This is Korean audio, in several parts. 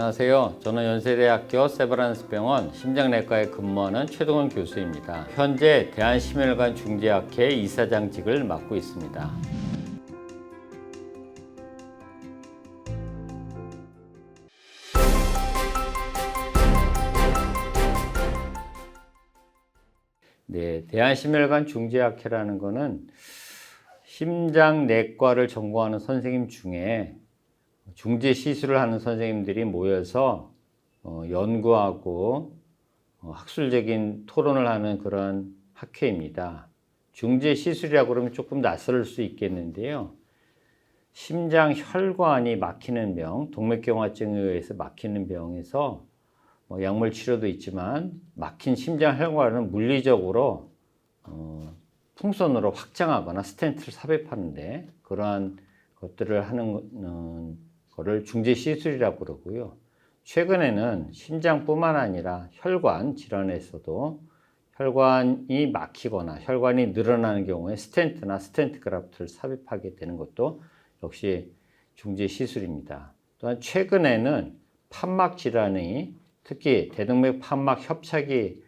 안녕하세요. 저는 연세대학교 세브란스 병원 심장내과에 근무하는 최동원 교수입니다. 현재 대한심혈관 중재학회 이사장직을 맡고 있습니다. 네, 대한심혈관 중재학회라는 것은 심장내과를 전공하는 선생님 중에 중재 시술을 하는 선생님들이 모여서 연구하고 학술적인 토론을 하는 그런 학회입니다. 중재 시술이라고 그러면 조금 낯설 수 있겠는데요. 심장 혈관이 막히는 병, 동맥경화증에 의해서 막히는 병에서 약물 치료도 있지만 막힌 심장 혈관을 물리적으로 풍선으로 확장하거나 스텐트를 삽입하는데 그러한 것들을 하는 거를 중재 시술이라고 그러고요. 최근에는 심장뿐만 아니라 혈관 질환에서도 혈관이 막히거나 혈관이 늘어나는 경우에 스텐트나 스텐트 그라프트를 삽입하게 되는 것도 역시 중재 시술입니다. 또한 최근에는 판막 질환이 특히 대동맥 판막 협착이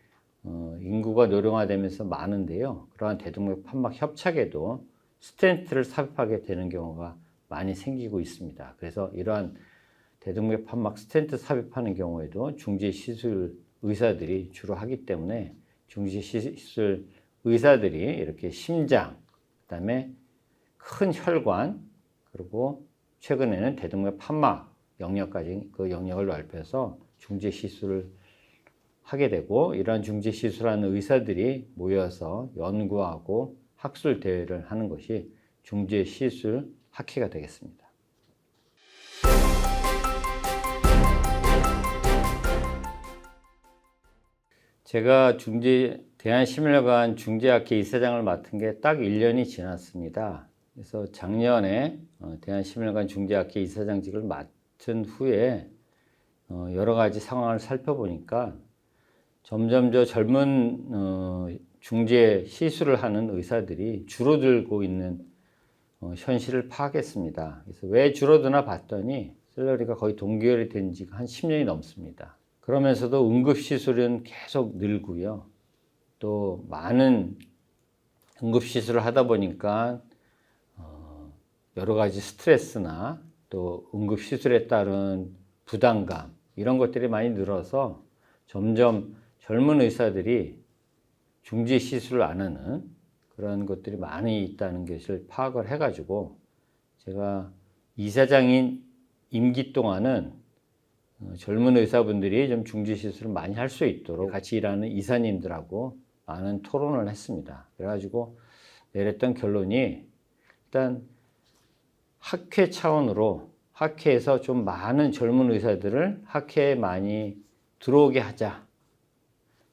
인구가 노령화되면서 많은데요. 그러한 대동맥 판막 협착에도 스텐트를 삽입하게 되는 경우가 많이 생기고 있습니다. 그래서 이러한 대동맥 판막 스텐트 삽입하는 경우에도 중재 시술 의사들이 주로 하기 때문에 중재 시술 의사들이 이렇게 심장, 그다음에 큰 혈관, 그리고 최근에는 대동맥 판막 영역까지 그 영역을 넓혀서 중재 시술을 하게 되고 이러한 중재 시술하는 의사들이 모여서 연구하고 학술 대회를 하는 것이 중재 시술 학회가 되겠습니다. 제가 대한심혈관 중재학회 이사장을 맡은 게 딱 1년이 지났습니다. 그래서 작년에 대한심혈관 중재학회 이사장직을 맡은 후에 여러 가지 상황을 살펴보니까 점점 젊은 중재 시술을 하는 의사들이 줄어들고 있는 현실을 파악했습니다. 그래서 왜 줄어드나 봤더니 샐러리가 거의 동결이 된 지가 한 10년이 넘습니다. 그러면서도 응급시술은 계속 늘고요. 또 많은 응급시술을 하다 보니까 여러 가지 스트레스나 또 응급시술에 따른 부담감 이런 것들이 많이 늘어서 점점 젊은 의사들이 중재 시술을 안 하는 그런 것들이 많이 있다는 것을 파악을 해가지고 제가 이사장인 임기 동안은 젊은 의사분들이 좀 중재 시술을 많이 할 수 있도록 같이 일하는 이사님들하고 많은 토론을 했습니다. 그래가지고 내렸던 결론이 일단 학회 차원으로 학회에서 좀 많은 젊은 의사들을 학회에 많이 들어오게 하자.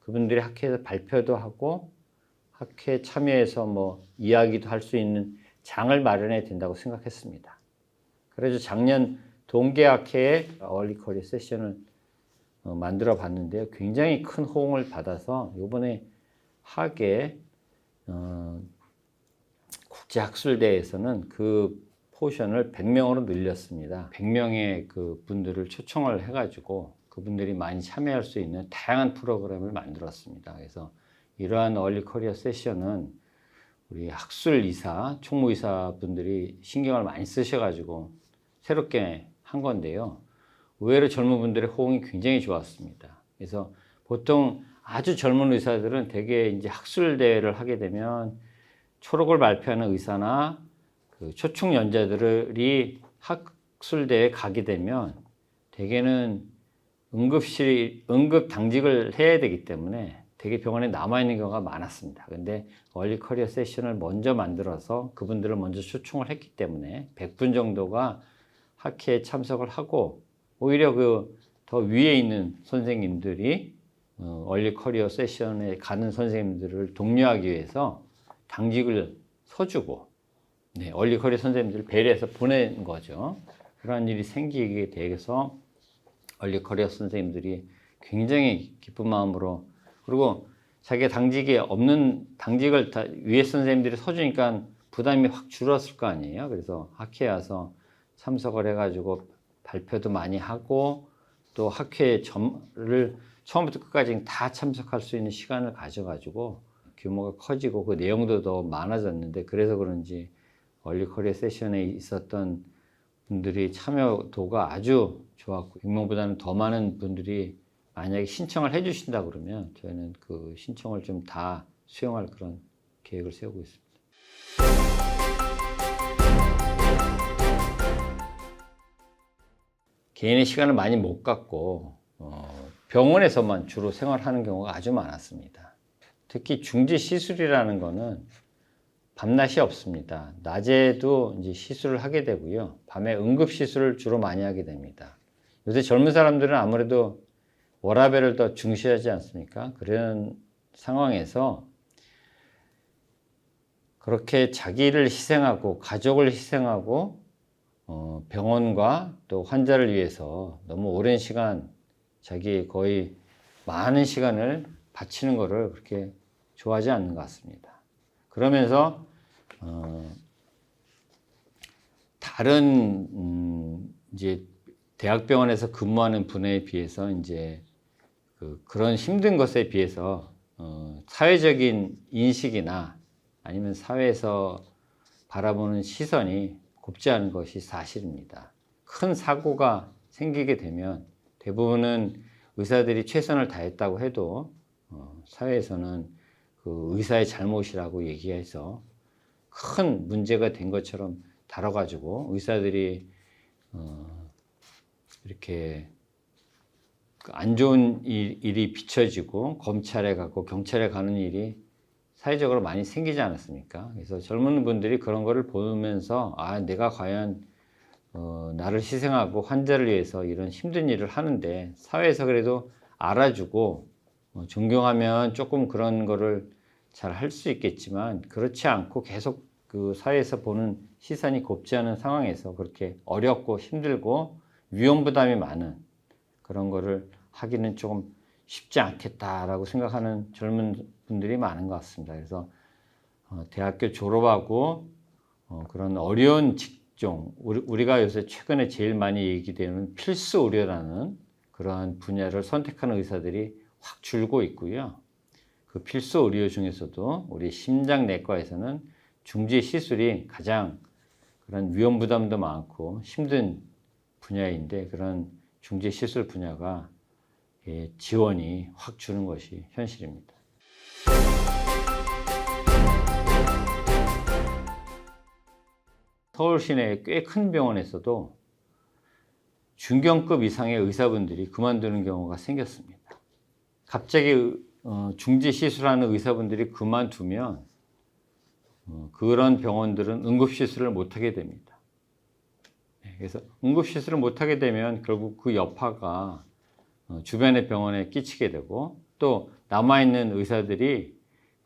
그분들이 학회에서 발표도 하고 학회에 참여해서 이야기도 할 수 있는 장을 마련해야 된다고 생각했습니다. 그래서 작년 동계학회에 얼리 커리어 세션을 만들어 봤는데요. 굉장히 큰 호응을 받아서 이번에 학예 국제학술대회에서는 그 포션을 100명으로 늘렸습니다. 100명의 그 분들을 초청을 해가지고 그분들이 많이 참여할 수 있는 다양한 프로그램을 만들었습니다. 그래서 이러한 얼리 커리어 세션은 우리 학술 이사, 총무이사 분들이 신경을 많이 쓰셔가지고 새롭게 한 건데요. 의외로 젊은 분들의 호응이 굉장히 좋았습니다. 그래서 보통 아주 젊은 의사들은 대개 이제 학술 대회를 하게 되면 초록을 발표하는 의사나 그 초청 연자들이 학술 대회에 가게 되면 대개는 응급 당직을 해야 되기 때문에 되게 병원에 남아있는 경우가 많았습니다. 근데 얼리 커리어 세션을 먼저 만들어서 그분들을 먼저 초청을 했기 때문에 100분 정도가 학회에 참석을 하고 오히려 그 더 위에 있는 선생님들이 얼리 커리어 세션에 가는 선생님들을 독려하기 위해서 당직을 서주고 얼리 커리어 선생님들을 배려해서 보낸 거죠. 그런 일이 생기게 돼서 얼리 커리어 선생님들이 굉장히 기쁜 마음으로 그리고 자기가 당직이 없는 당직을 다 위에 선생님들이 서주니까 부담이 확 줄었을 거 아니에요. 그래서 학회에 와서 참석을 해가지고 발표도 많이 하고 또 학회 점을 처음부터 끝까지 다 참석할 수 있는 시간을 가져가지고 규모가 커지고 그 내용도 더 많아졌는데, 그래서 그런지 얼리 커리어 세션에 있었던 분들이 참여도가 아주 좋았고, 100명보다는 더 많은 분들이 만약에 신청을 해 주신다 그러면 저희는 그 신청을 좀 다 수용할 그런 계획을 세우고 있습니다. 개인의 시간을 많이 못 갖고 병원에서만 주로 생활하는 경우가 아주 많았습니다. 특히 중지 시술이라는 거는 밤낮이 없습니다. 낮에도 이제 시술을 하게 되고요. 밤에 응급 시술을 주로 많이 하게 됩니다. 요새 젊은 사람들은 아무래도 워라밸을 더 중시하지 않습니까? 그런 상황에서 그렇게 자기를 희생하고 가족을 희생하고 병원과 또 환자를 위해서 너무 오랜 시간, 자기 거의 많은 시간을 바치는 것을 그렇게 좋아하지 않는 것 같습니다. 그러면서 다른 이제 대학병원에서 근무하는 분에 비해서 이제 그런 힘든 것에 비해서 사회적인 인식이나 아니면 사회에서 바라보는 시선이 곱지 않은 것이 사실입니다. 큰 사고가 생기게 되면 대부분은 의사들이 최선을 다했다고 해도 사회에서는 그 의사의 잘못이라고 얘기해서 큰 문제가 된 것처럼 다뤄가지고 의사들이 이렇게 안 좋은 일이 비춰지고 검찰에 가고 경찰에 가는 일이 사회적으로 많이 생기지 않았습니까? 그래서 젊은 분들이 그런 거를 보면서 내가 과연 나를 희생하고 환자를 위해서 이런 힘든 일을 하는데 사회에서 그래도 알아주고 존경하면 조금 그런 거를 잘 할 수 있겠지만, 그렇지 않고 계속 그 사회에서 보는 시선이 곱지 않은 상황에서 그렇게 어렵고 힘들고 위험 부담이 많은 그런 거를 하기는 조금 쉽지 않겠다라고 생각하는 젊은 분들이 많은 것 같습니다. 그래서 대학교 졸업하고 그런 어려운 직종, 우리가 요새 최근에 제일 많이 얘기되는 필수 의료라는 그러한 분야를 선택하는 의사들이 확 줄고 있고요. 그 필수 의료 중에서도 우리 심장내과에서는 중지 시술이 가장 그런 위험 부담도 많고 힘든 분야인데, 그런 중지 시술 분야가 지원이 확 주는 것이 현실입니다. 서울 시내 꽤 큰 병원에서도 중견급 이상의 의사분들이 그만두는 경우가 생겼습니다. 갑자기 중지 시술하는 의사분들이 그만두면 그런 병원들은 응급시술을 못하게 됩니다. 그래서 응급시술을 못하게 되면 결국 그 여파가 주변의 병원에 끼치게 되고, 또 남아있는 의사들이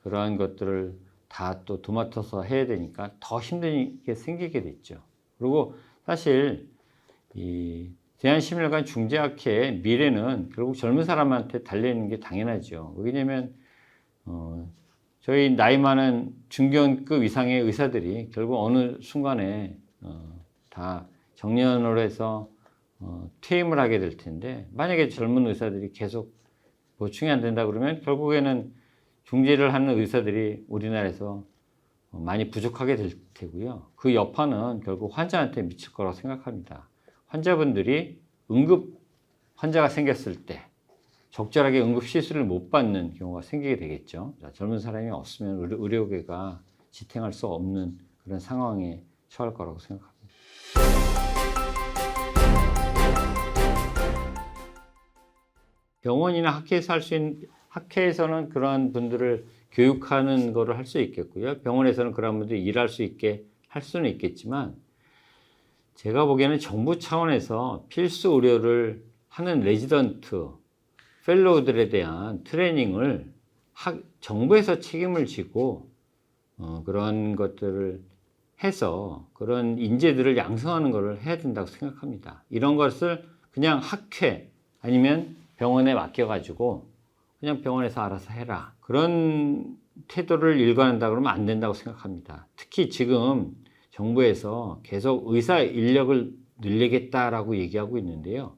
그러한 것들을 다 또 도맡아서 해야 되니까 더 힘든 게 생기게 됐죠. 그리고 사실 이 대한심혈관 중재학회의 미래는 결국 젊은 사람한테 달려있는 게 당연하죠. 왜냐면 저희 나이 많은 중견급 이상의 의사들이 결국 어느 순간에 다 정년으로 해서 퇴임을 하게 될 텐데, 만약에 젊은 의사들이 계속 보충이 안 된다 그러면 결국에는 중재를 하는 의사들이 우리나라에서 많이 부족하게 될 테고요. 그 여파는 결국 환자한테 미칠 거라고 생각합니다. 환자분들이 응급 환자가 생겼을 때 적절하게 응급 시술을 못 받는 경우가 생기게 되겠죠. 젊은 사람이 없으면 의료계가 지탱할 수 없는 그런 상황에 처할 거라고 생각합니다. 병원이나 학회에서 할 수 있는, 학회에서는 그러한 분들을 교육하는 거를 할 수 있겠고요. 병원에서는 그런 분들이 일할 수 있게 할 수는 있겠지만, 제가 보기에는 정부 차원에서 필수 의료를 하는 레지던트, 펠로우들에 대한 트레이닝을 정부에서 책임을 지고 그런 것들을 해서 그런 인재들을 양성하는 것을 해야 된다고 생각합니다. 이런 것을 그냥 학회 아니면 병원에 맡겨가지고 그냥 병원에서 알아서 해라, 그런 태도를 일관한다 그러면 안 된다고 생각합니다. 특히 지금 정부에서 계속 의사 인력을 늘리겠다라고 얘기하고 있는데요.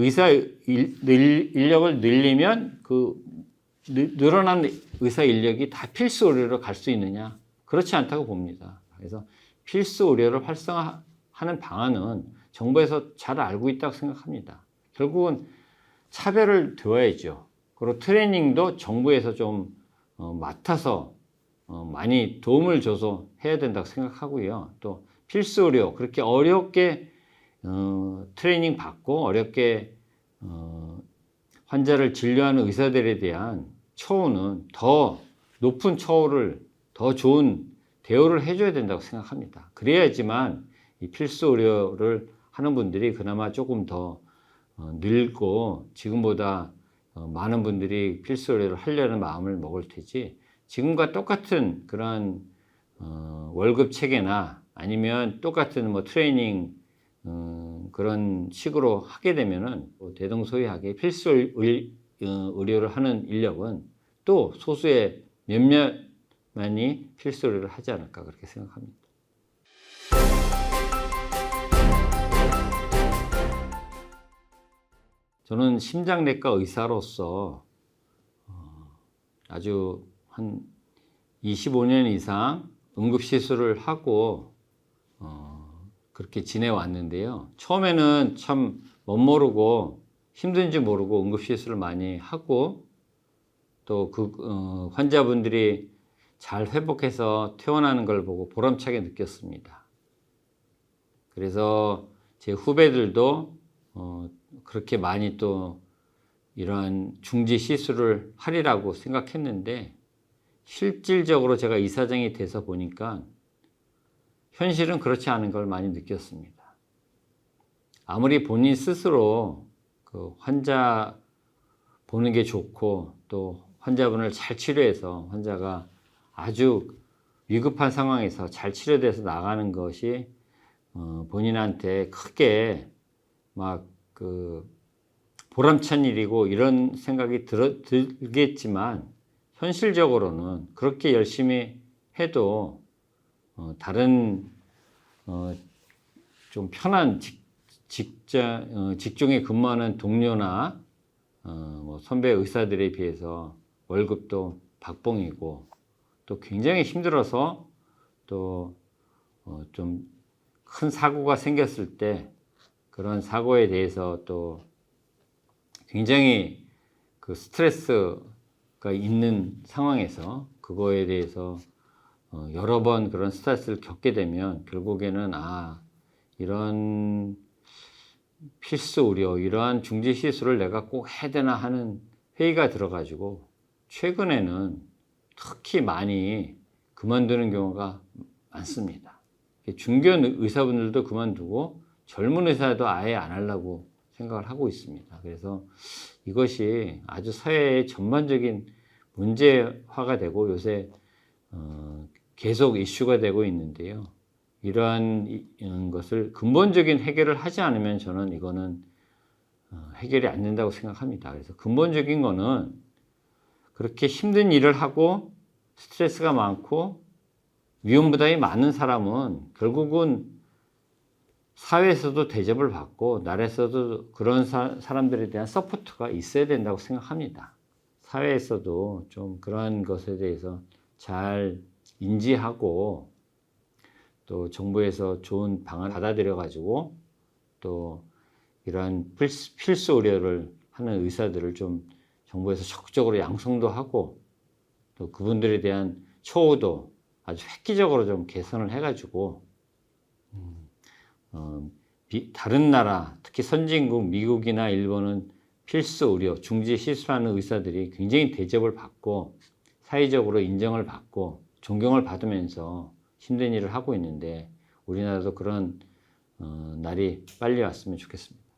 의사 인력을 늘리면 그 늘어난 의사 인력이 다 필수 의료로 갈 수 있느냐? 그렇지 않다고 봅니다. 그래서 필수 의료를 활성화하는 방안은 정부에서 잘 알고 있다고 생각합니다. 결국은 차별을 두어야죠. 그리고 트레이닝도 정부에서 좀 맡아서 많이 도움을 줘서 해야 된다고 생각하고요. 또 필수 의료, 그렇게 어렵게 트레이닝 받고 어렵게 환자를 진료하는 의사들에 대한 처우는 더 높은 처우를, 더 좋은 대우를 해줘야 된다고 생각합니다. 그래야지만 이 필수 의료를 하는 분들이 그나마 조금 더 늘고 지금보다 많은 분들이 필수 의료를 하려는 마음을 먹을 테지, 지금과 똑같은 그런 월급 체계나 아니면 똑같은 뭐 트레이닝 그런 식으로 하게 되면은 대동소이하게 필수 의료를 하는 인력은 또 소수의 몇몇만이 필수 의료를 하지 않을까 그렇게 생각합니다. 저는 심장내과 의사로서 아주 한 25년 이상 응급시술을 하고 그렇게 지내왔는데요. 처음에는 참 멋모르고 힘든지 모르고 응급시술을 많이 하고 또 그 환자분들이 잘 회복해서 퇴원하는 걸 보고 보람차게 느꼈습니다. 그래서 제 후배들도 그렇게 많이 또 이러한 중지 시술을 하리라고 생각했는데 실질적으로 제가 이사장이 돼서 보니까 현실은 그렇지 않은 걸 많이 느꼈습니다. 아무리 본인 스스로 그 환자 보는 게 좋고 또 환자분을 잘 치료해서 환자가 아주 위급한 상황에서 잘 치료돼서 나가는 것이 본인한테 크게 막 그 보람찬 일이고 이런 생각이 들겠지만 현실적으로는 그렇게 열심히 해도 다른 좀 편한 직종에 근무하는 동료나 뭐 선배 의사들에 비해서 월급도 박봉이고 또 굉장히 힘들어서 또 좀 큰 사고가 생겼을 때 그런 사고에 대해서 또 굉장히 그 스트레스가 있는 상황에서 그거에 대해서 여러 번 그런 스트레스를 겪게 되면 결국에는 이런 필수 의료, 이러한 중지 시술을 내가 꼭 해야 되나 하는 회의가 들어가지고 최근에는 특히 많이 그만두는 경우가 많습니다. 중견 의사분들도 그만두고 젊은 의사도 아예 안 하려고 생각을 하고 있습니다. 그래서 이것이 아주 사회의 전반적인 문제화가 되고 요새 계속 이슈가 되고 있는데요. 이러한 것을 근본적인 해결을 하지 않으면 저는 이거는 해결이 안 된다고 생각합니다. 그래서 근본적인 거는 그렇게 힘든 일을 하고 스트레스가 많고 위험 부담이 많은 사람은 결국은 사회에서도 대접을 받고 나라에서도 그런 사람들에 대한 서포트가 있어야 된다고 생각합니다. 사회에서도 좀 그러한 것에 대해서 잘 인지하고 또 정부에서 좋은 방안을 받아들여 가지고 또 이러한 필수 의료를 하는 의사들을 좀 정부에서 적극적으로 양성도 하고 또 그분들에 대한 처우도 아주 획기적으로 좀 개선을 해가지고 다른 나라, 특히 선진국 미국이나 일본은 필수 의료, 중지 시술하는 의사들이 굉장히 대접을 받고 사회적으로 인정을 받고 존경을 받으면서 힘든 일을 하고 있는데 우리나라도 그런 날이 빨리 왔으면 좋겠습니다.